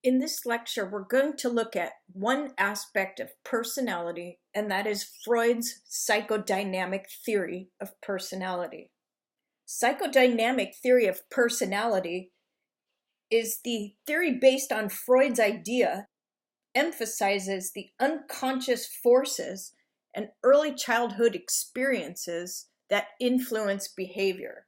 In this lecture, we're going to look at one aspect of personality, and that is Freud's psychodynamic theory of personality. Psychodynamic theory of personality is the theory based on Freud's idea, emphasizes the unconscious forces and early childhood experiences that influence behavior.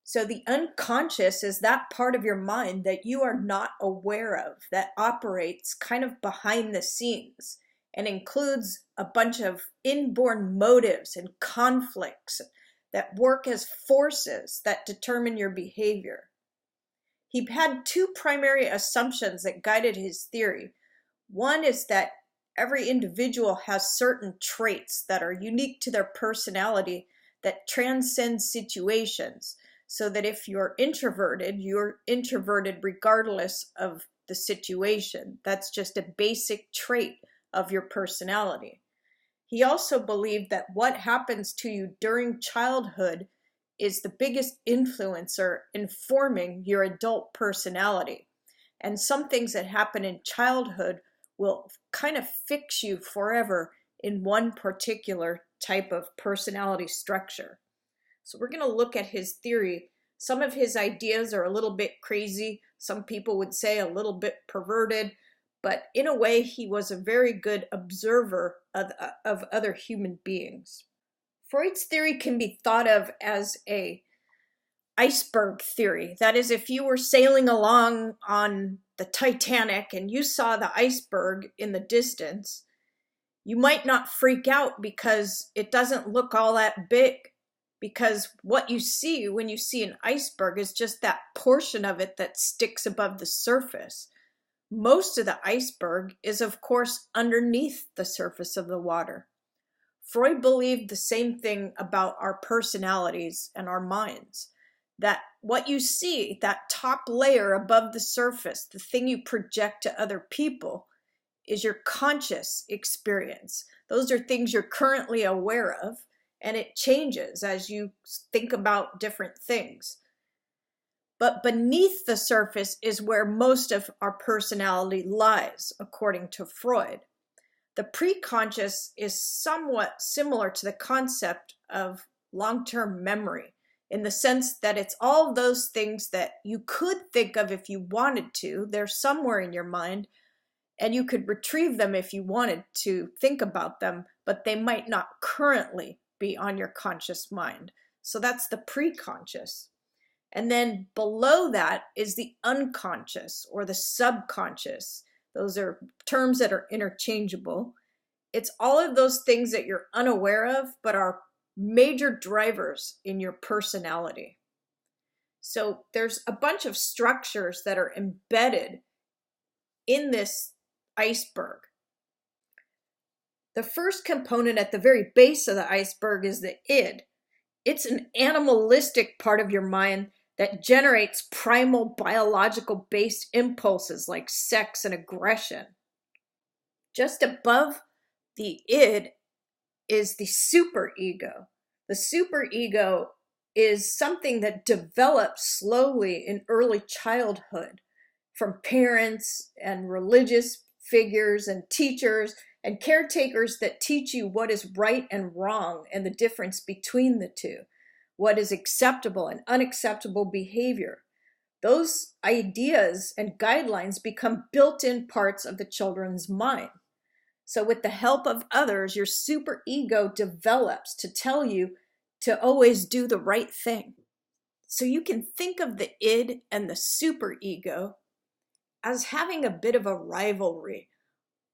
So the unconscious is that part of your mind that you are not aware of, that operates kind of behind the scenes and includes a bunch of inborn motives and conflicts that work as forces that determine your behavior. He had two primary assumptions that guided his theory. One is that every individual has certain traits that are unique to their personality that transcend situations. So that if you're introverted regardless of the situation. That's just a basic trait of your personality. He also believed that what happens to you during childhood is the biggest influencer in forming your adult personality. And some things that happen in childhood will kind of fix you forever in one particular type of personality structure. So we're going to look at his theory. Some of his ideas are a little bit crazy. Some people would say a little bit perverted, but in a way, he was a very good observer of other human beings. Freud's theory can be thought of as a iceberg theory. That is, if you were sailing along on the Titanic and you saw the iceberg in the distance, you might not freak out because it doesn't look all that big. Because what you see when you see an iceberg is just that portion of it that sticks above the surface. Most of the iceberg is, of course, underneath the surface of the water. Freud believed the same thing about our personalities and our minds. That what you see, that top layer above the surface, the thing you project to other people, is your conscious experience. Those are things you're currently aware of. And it changes as you think about different things. But beneath the surface is where most of our personality lies, according to Freud. The preconscious is somewhat similar to the concept of long-term memory, in the sense that it's all those things that you could think of if you wanted to. They're somewhere in your mind, and you could retrieve them if you wanted to think about them, but they might not currently be on your conscious mind. So that's the preconscious. And then below that is the unconscious or the subconscious. Those are terms that are interchangeable. It's all of those things that you're unaware of, but are major drivers in your personality. So there's a bunch of structures that are embedded in this iceberg. The first component at the very base of the iceberg is the id. It's an animalistic part of your mind that generates primal biological based impulses like sex and aggression. Just above the id is the superego. The superego is something that develops slowly in early childhood from parents and religious figures and teachers and caretakers that teach you what is right and wrong and the difference between the two, what is acceptable and unacceptable behavior. Those ideas and guidelines become built-in parts of the children's mind. So with the help of others, your superego develops to tell you to always do the right thing. So you can think of the id and the superego as having a bit of a rivalry,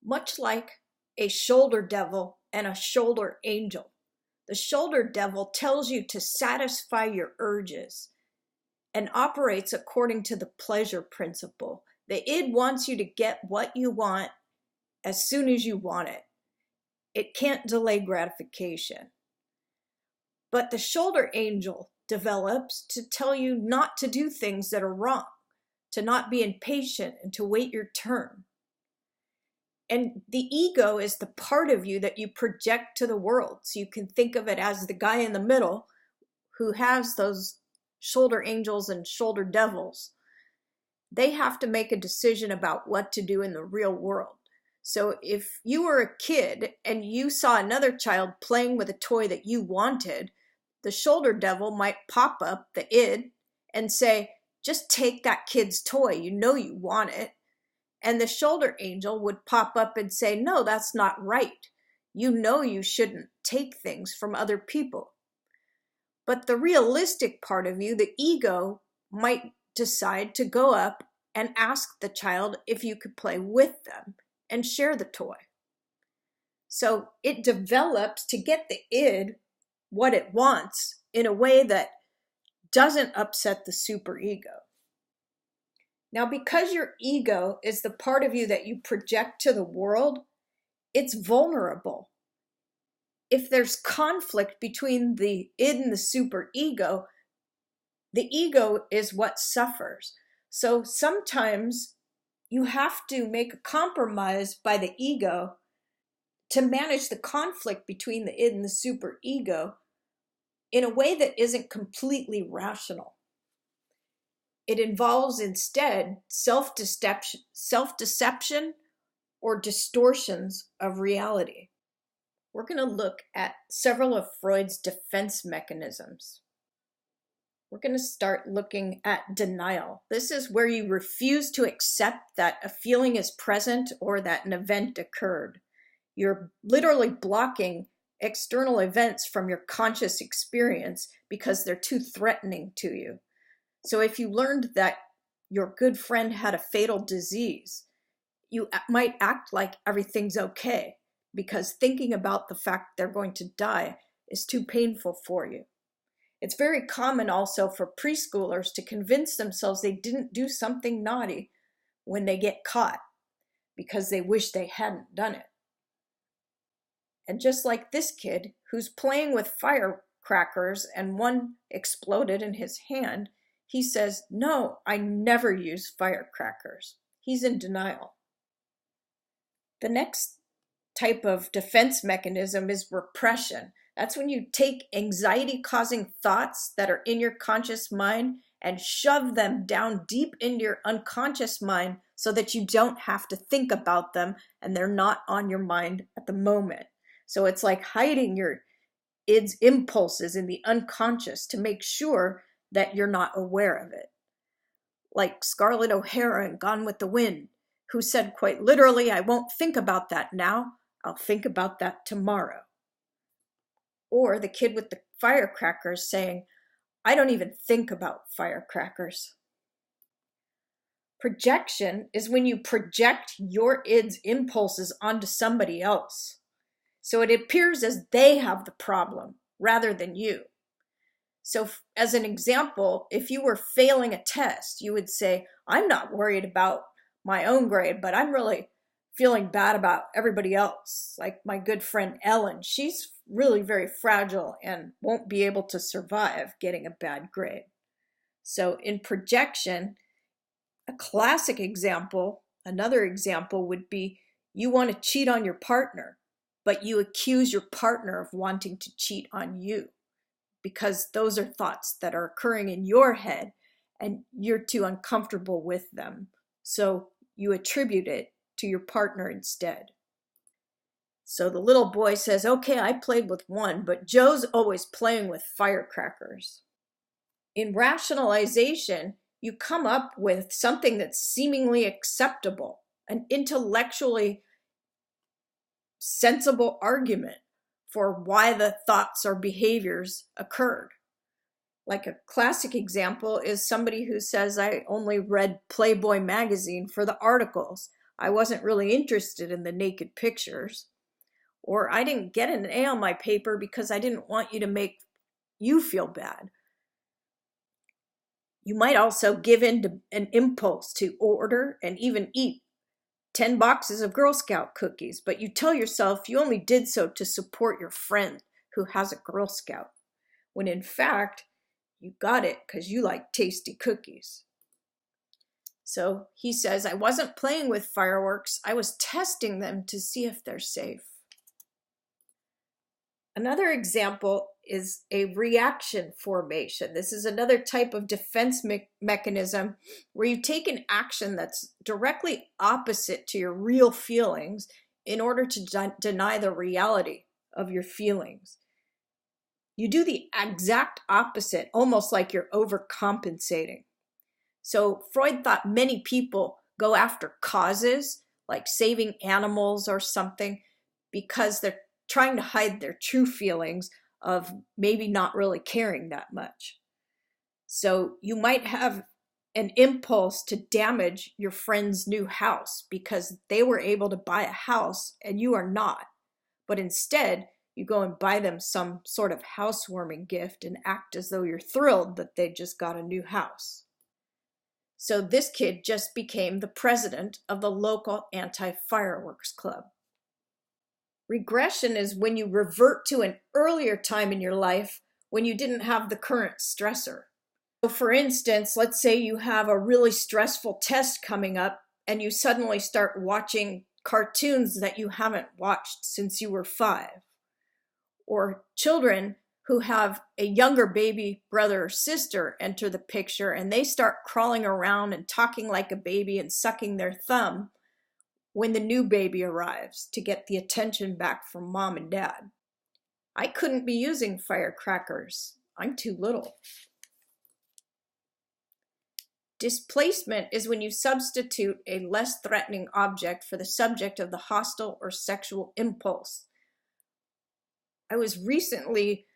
much like a shoulder devil and a shoulder angel. The shoulder devil tells you to satisfy your urges and operates according to the pleasure principle. The id wants you to get what you want as soon as you want it. It can't delay gratification. But the shoulder angel develops to tell you not to do things that are wrong, to not be impatient and to wait your turn. And the ego is the part of you that you project to the world. So you can think of it as the guy in the middle who has those shoulder angels and shoulder devils. they have to make a decision about what to do in the real world. So if you were a kid and you saw another child playing with a toy that you wanted, the shoulder devil might pop up, the id, and say, just take that kid's toy, you know you want it. And the shoulder angel would pop up and say, no, that's not right. You know you shouldn't take things from other people. But the realistic part of you, the ego, might decide to go up and ask the child if you could play with them and share the toy. So it develops to get the id what it wants in a way that doesn't upset the superego. Now, because your ego is the part of you that you project to the world, it's vulnerable. If there's conflict between the id and the superego, the ego is what suffers. So sometimes you have to make a compromise by the ego to manage the conflict between the id and the superego in a way that isn't completely rational. It involves instead self-deception or distortions of reality. We're going to look at several of Freud's defense mechanisms. We're going to start looking at denial. This is where you refuse to accept that a feeling is present or that an event occurred. You're literally blocking external events from your conscious experience because they're too threatening to you. So if you learned that your good friend had a fatal disease, you might act like everything's okay because thinking about the fact they're going to die is too painful for you. It's very common also for preschoolers to convince themselves they didn't do something naughty when they get caught because they wish they hadn't done it. And just like this kid who's playing with firecrackers and one exploded in his hand, he says, no, I never use firecrackers. He's in denial. The next type of defense mechanism is repression. That's when you take anxiety-causing thoughts that are in your conscious mind and shove them down deep into your unconscious mind so that you don't have to think about them and they're not on your mind at the moment. So it's like hiding your id's impulses in the unconscious to make sure that you're not aware of it. Like Scarlett O'Hara in Gone with the Wind, who said quite literally, I won't think about that now, I'll think about that tomorrow. Or the kid with the firecrackers saying, I don't even think about firecrackers. Projection is when you project your id's impulses onto somebody else. So it appears as they have the problem rather than you. So as an example, if you were failing a test, you would say, I'm not worried about my own grade, but I'm really feeling bad about everybody else. Like my good friend Ellen, she's really very fragile and won't be able to survive getting a bad grade. So in projection, a classic example, another example would be you want to cheat on your partner, but you accuse your partner of wanting to cheat on you because those are thoughts that are occurring in your head and you're too uncomfortable with them. So you attribute it to your partner instead. So the little boy says, okay, I played with one, but Joe's always playing with firecrackers. In rationalization, you come up with something that's seemingly acceptable, an intellectually sensible argument for why the thoughts or behaviors occurred. Like a classic example is somebody who says, I only read Playboy magazine for the articles. I wasn't really interested in the naked pictures. Or I didn't get an A on my paper because I didn't want you to make you feel bad. You might also give in to an impulse to order and even eat 10 boxes of Girl Scout cookies, but you tell yourself you only did so to support your friend who has a Girl Scout, when in fact, you got it because you like tasty cookies. So he says, I wasn't playing with fireworks, I was testing them to see if they're safe. Another example is a reaction formation. This is another type of defense mechanism where you take an action that's directly opposite to your real feelings in order to deny the reality of your feelings. You do the exact opposite, almost like you're overcompensating. So Freud thought many people go after causes like saving animals or something because they're trying to hide their true feelings of maybe not really caring that much. So you might have an impulse to damage your friend's new house because they were able to buy a house and you are not. But instead, you go and buy them some sort of housewarming gift and act as though you're thrilled that they just got a new house. So this kid just became the president of the local anti-fireworks club. Regression is when you revert to an earlier time in your life when you didn't have the current stressor. So for instance, let's say you have a really stressful test coming up and you suddenly start watching cartoons that you haven't watched since you were 5. Or children who have a younger baby brother or sister enter the picture and they start crawling around and talking like a baby and sucking their thumb when the new baby arrives to get the attention back from mom and dad. I couldn't be using firecrackers. I'm too little. Displacement is when you substitute a less threatening object for the subject of the hostile or sexual impulse. I was recently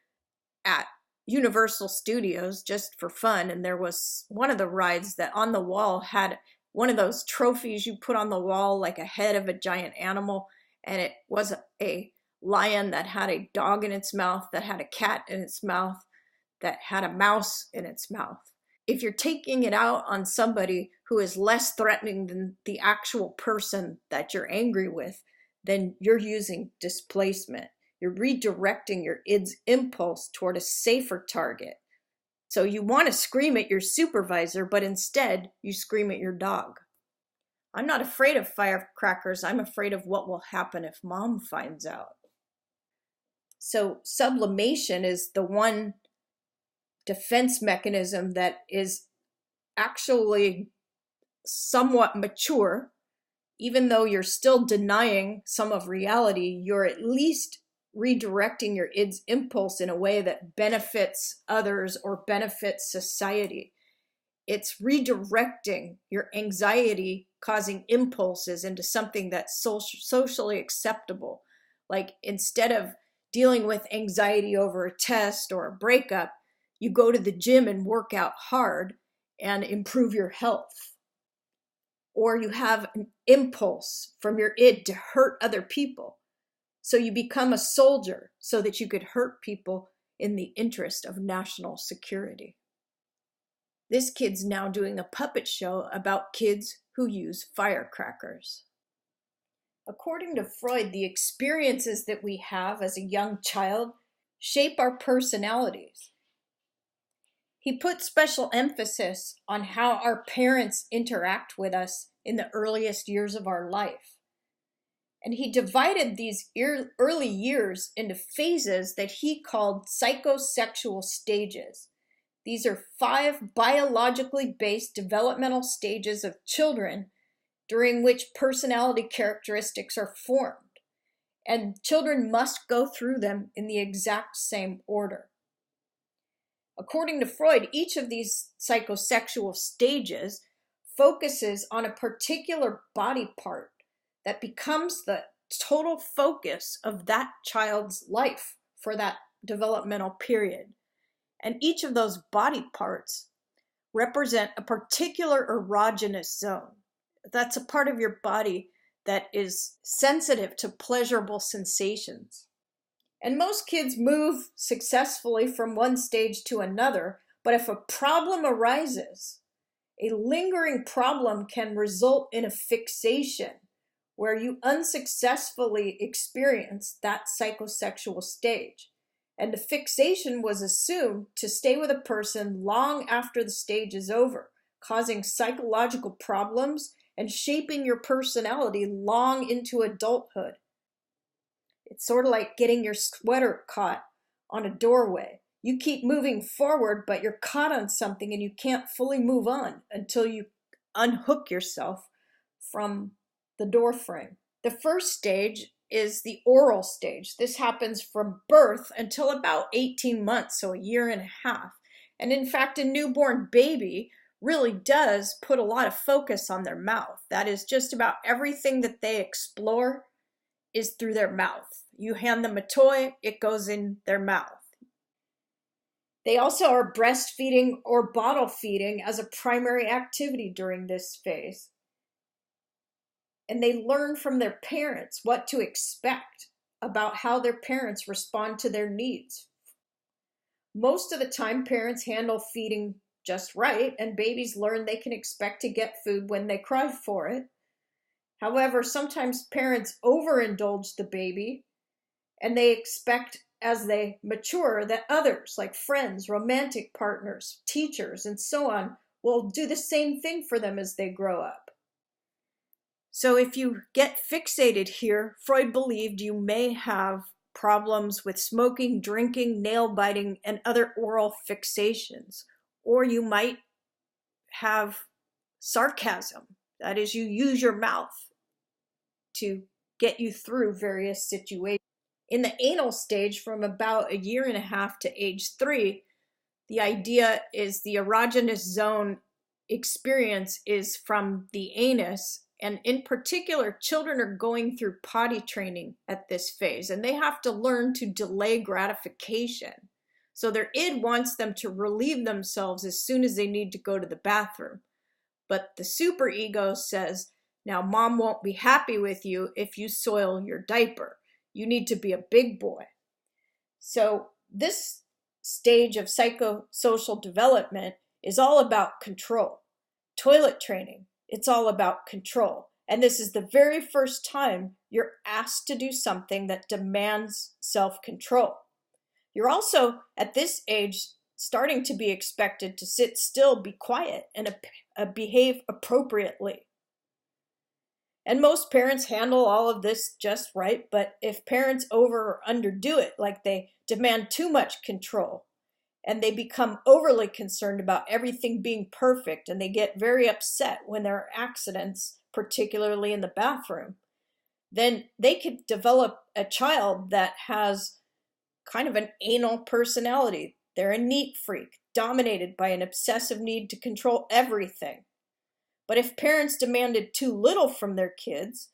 at Universal Studios just for fun, and there was one of the rides that on the wall had one of those trophies you put on the wall like a head of a giant animal, and it was a lion that had a dog in its mouth, that had a cat in its mouth, that had a mouse in its mouth. If you're taking it out on somebody who is less threatening than the actual person that you're angry with, then you're using displacement. You're redirecting your id's impulse toward a safer target. So you want to scream at your supervisor, but instead you scream at your dog. I'm not afraid of firecrackers. I'm afraid of what will happen if mom finds out. So sublimation is the one defense mechanism that is actually somewhat mature. Even though you're still denying some of reality, you're at least redirecting your id's impulse in a way that benefits others or benefits society. It's redirecting your anxiety causing impulses into something that's socially acceptable. Like instead of dealing with anxiety over a test or a breakup, you go to the gym and work out hard and improve your health. Or you have an impulse from your id to hurt other people. So you become a soldier so that you could hurt people in the interest of national security. This kid's now doing a puppet show about kids who use firecrackers. According to Freud, the experiences that we have as a young child shape our personalities. He put special emphasis on how our parents interact with us in the earliest years of our life. And he divided these early years into phases that he called psychosexual stages. These are 5 biologically based developmental stages of children during which personality characteristics are formed. And children must go through them in the exact same order. According to Freud, each of these psychosexual stages focuses on a particular body part that becomes the total focus of that child's life for that developmental period. And each of those body parts represent a particular erogenous zone. That's a part of your body that is sensitive to pleasurable sensations. And most kids move successfully from one stage to another, but if a problem arises, a lingering problem can result in a fixation where you unsuccessfully experience that psychosexual stage. And the fixation was assumed to stay with a person long after the stage is over, causing psychological problems and shaping your personality long into adulthood. It's sort of like getting your sweater caught on a doorway. You keep moving forward, but you're caught on something and you can't fully move on until you unhook yourself from the door frame. The first stage is the oral stage. This happens from birth until about 18 months, so a year and a half. And in fact, a newborn baby really does put a lot of focus on their mouth. That is, just about everything that they explore is through their mouth. You hand them a toy, it goes in their mouth. They also are breastfeeding or bottle feeding as a primary activity during this phase. And they learn from their parents what to expect about how their parents respond to their needs. Most of the time, parents handle feeding just right, and babies learn they can expect to get food when they cry for it. However, sometimes parents overindulge the baby, and they expect as they mature that others, like friends, romantic partners, teachers, and so on, will do the same thing for them as they grow up. So if you get fixated here, Freud believed you may have problems with smoking, drinking, nail biting, and other oral fixations. Or you might have sarcasm. That is, you use your mouth to get you through various situations. In the anal stage, from about a year and a half to age 3, the idea is the erogenous zone experience is from the anus. And in particular, children are going through potty training at this phase, and they have to learn to delay gratification. So their id wants them to relieve themselves as soon as they need to go to the bathroom. But the superego says, now mom won't be happy with you if you soil your diaper. You need to be a big boy. So this stage of psychosocial development is all about control. Toilet training, it's all about control. And this is the very first time you're asked to do something that demands self-control. You're also, at this age, starting to be expected to sit still, be quiet, and behave appropriately. And most parents handle all of this just right, but if parents over or underdo it, like they demand too much control, and they become overly concerned about everything being perfect, and they get very upset when there are accidents, particularly in the bathroom, then they could develop a child that has kind of an anal personality. They're a neat freak, dominated by an obsessive need to control everything. But if parents demanded too little from their kids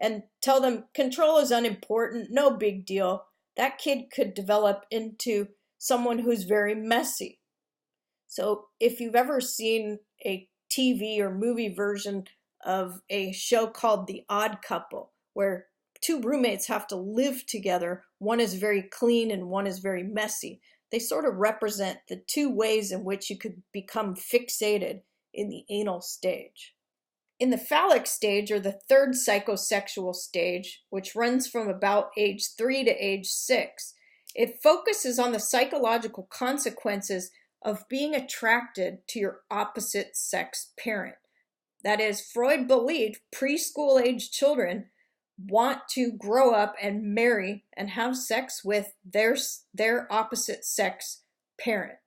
and tell them control is unimportant, no big deal, that kid could develop into someone who's very messy. So if you've ever seen a TV or movie version of a show called The Odd Couple, where two roommates have to live together, one is very clean and one is very messy, they sort of represent the two ways in which you could become fixated in the anal stage. In the phallic stage, or the third psychosexual stage, which runs from about age 3 to age 6, it focuses on the psychological consequences of being attracted to your opposite sex parent. That is, Freud believed preschool age children want to grow up and marry and have sex with their opposite sex parent.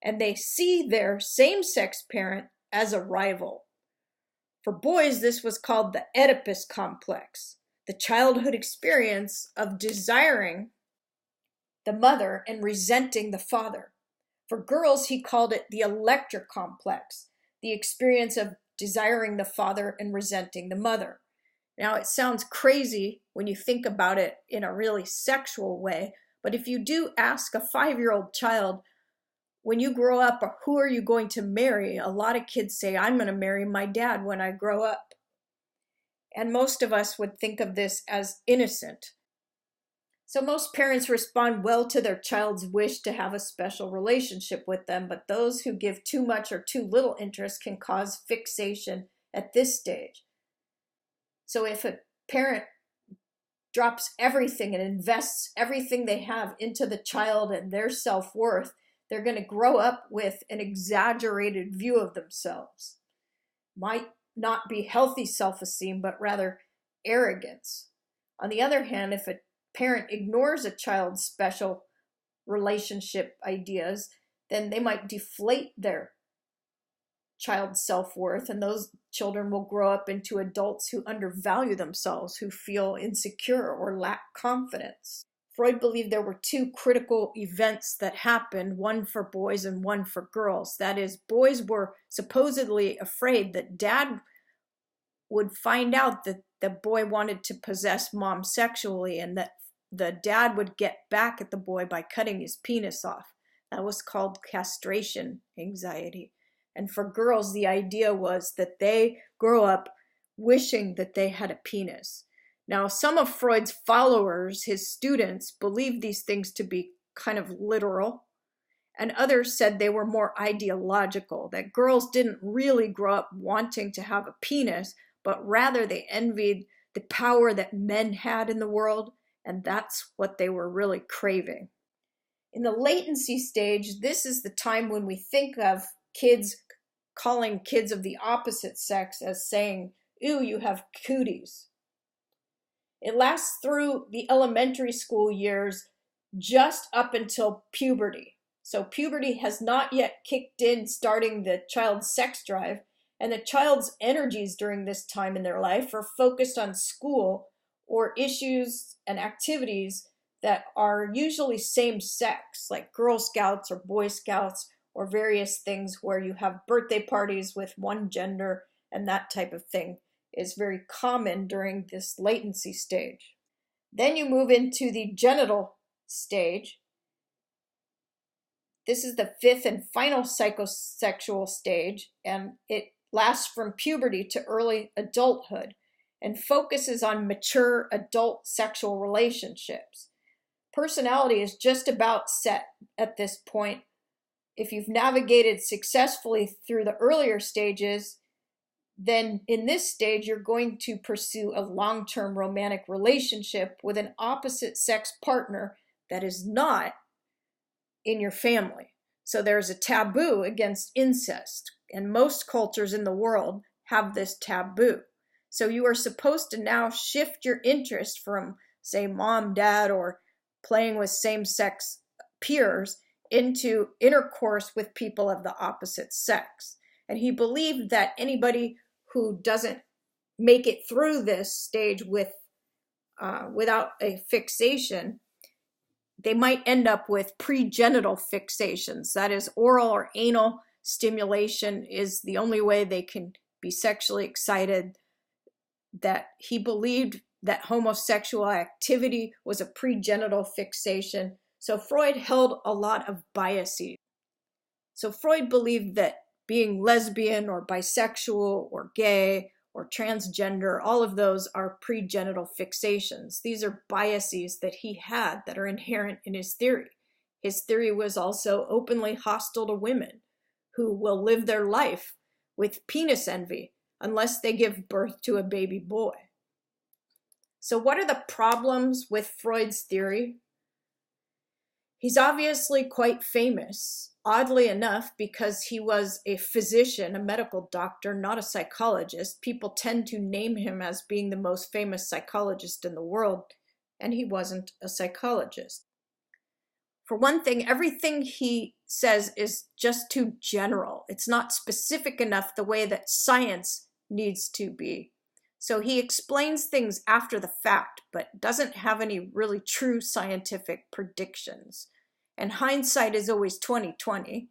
And they see their same-sex parent as a rival. For boys, this was called the Oedipus complex, the childhood experience of desiring the mother and resenting the father. For girls, he called it the Electra complex, the experience of desiring the father and resenting the mother. Now, it sounds crazy when you think about it in a really sexual way, but if you do ask a 5-year-old child, when you grow up, who are you going to marry? A lot of kids say, I'm going to marry my dad when I grow up. And most of us would think of this as innocent. So most parents respond well to their child's wish to have a special relationship with them, but those who give too much or too little interest can cause fixation at this stage. So if a parent drops everything and invests everything they have into the child and their self-worth, they're going to grow up with an exaggerated view of themselves. Might not be healthy self-esteem, but rather arrogance. On the other hand, if a parent ignores a child's special relationship ideas, then they might deflate their child's self-worth, and those children will grow up into adults who undervalue themselves, who feel insecure or lack confidence. Freud believed there were two critical events that happened, one for boys and one for girls. That is, boys were supposedly afraid that dad would find out that the boy wanted to possess mom sexually, and that the dad would get back at the boy by cutting his penis off. That was called castration anxiety. And for girls, the idea was that they grow up wishing that they had a penis. Now, some of Freud's followers, his students, believed these things to be kind of literal, and others said they were more ideological, that girls didn't really grow up wanting to have a penis, but rather they envied the power that men had in the world, and that's what they were really craving. In the latency stage, this is the time when we think of kids calling kids of the opposite sex as saying, "Ooh, you have cooties." It lasts through the elementary school years just up until puberty. So puberty has not yet kicked in, starting the child's sex drive, and the child's energies during this time in their life are focused on school or issues and activities that are usually same sex, like Girl Scouts or Boy Scouts, or various things where you have birthday parties with one gender, and that type of thing is very common during this latency stage. Then you move into the genital stage. This is the fifth and final psychosexual stage, and it lasts from puberty to early adulthood and focuses on mature adult sexual relationships. Personality is just about set at this point. If you've navigated successfully through the earlier stages, then in this stage, you're going to pursue a long-term romantic relationship with an opposite sex partner that is not in your family. So there's a taboo against incest, and most cultures in the world have this taboo. So you are supposed to now shift your interest from, say, mom, dad, or playing with same-sex peers into intercourse with people of the opposite sex. And he believed that anybody who doesn't make it through this stage without a fixation, they might end up with pregenital fixations. That is, oral or anal stimulation is the only way they can be sexually excited. That he believed that homosexual activity was a pregenital fixation. So Freud held a lot of biases. So Freud believed that being lesbian or bisexual or gay or transgender, all of those are pregenital fixations. These are biases that he had that are inherent in his theory. His theory was also openly hostile to women who will live their life with penis envy unless they give birth to a baby boy. So what are the problems with Freud's theory? He's obviously quite famous, oddly enough, because he was a physician, a medical doctor, not a psychologist. People tend to name him as being the most famous psychologist in the world, and he wasn't a psychologist. For one thing, everything he says is just too general. It's not specific enough the way that science needs to be. So he explains things after the fact, but doesn't have any really true scientific predictions. And hindsight is always 20/20,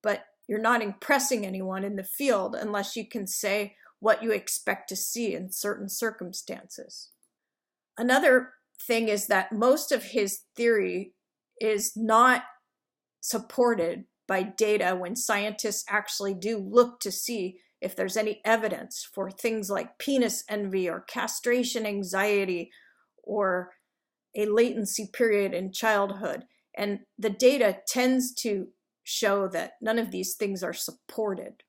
but you're not impressing anyone in the field unless you can say what you expect to see in certain circumstances. Another thing is that most of his theory is not supported by data when scientists actually do look to see if there's any evidence for things like penis envy or castration anxiety or a latency period in childhood. And the data tends to show that none of these things are supported.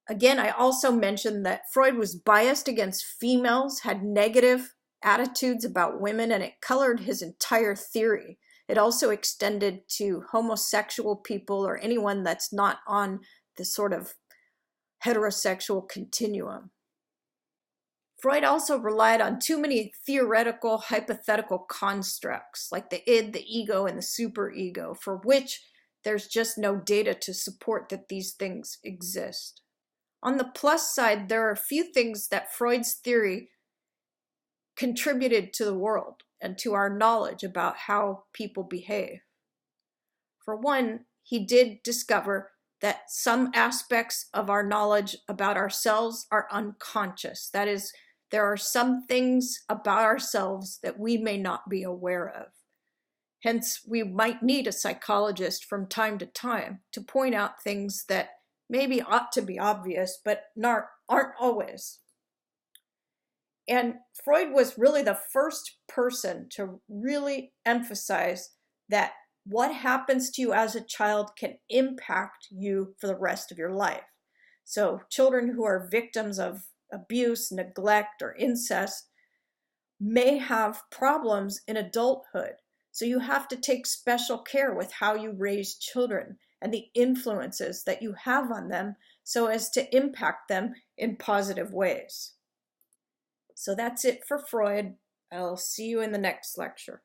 Again, I also mentioned that Freud was biased against females, had negative attitudes about women, and it colored his entire theory. It also extended to homosexual people or anyone that's not on the sort of heterosexual continuum. Freud also relied on too many theoretical, hypothetical constructs like the id, the ego, and the superego, for which there's just no data to support that these things exist. On the plus side, there are a few things that Freud's theory contributed to the world and to our knowledge about how people behave. For one, he did discover that some aspects of our knowledge about ourselves are unconscious. That is, there are some things about ourselves that we may not be aware of. Hence, we might need a psychologist from time to time to point out things that maybe ought to be obvious, but aren't always. And Freud was really the first person to really emphasize that what happens to you as a child can impact you for the rest of your life. So children who are victims of abuse, neglect, or incest may have problems in adulthood. So you have to take special care with how you raise children and the influences that you have on them so as to impact them in positive ways. So that's it for Freud. I'll see you in the next lecture.